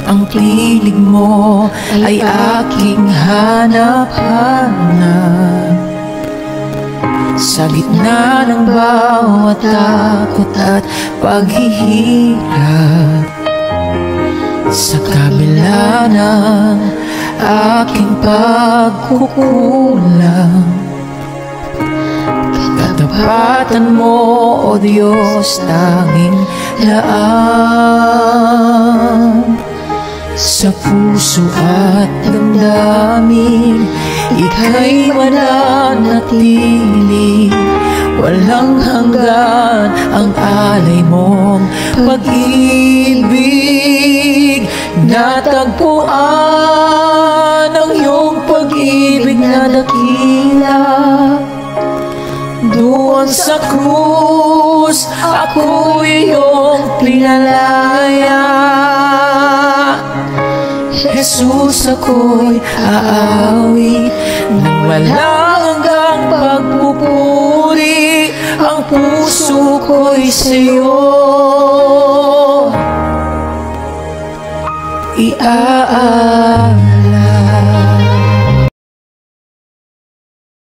Ang tinig mo ay aking hanap-hanap. Sa gitna ng bawat takot at paghihirap, sa kabila ng aking pagkukulang, katapatan mo, O Diyos, tanging laan. Sa puso at damdamin, ika'y mananatili. Walang hanggan ang alay mong pag-ibig. Natagpuan ang iyong pag-ibig na dakila. Doon sa krus, ako'y iyong pinalaya. Jesus, ako'y aawit ng walang hanggang pagpupuri. Ang puso ko'y sa'yo iaaalay.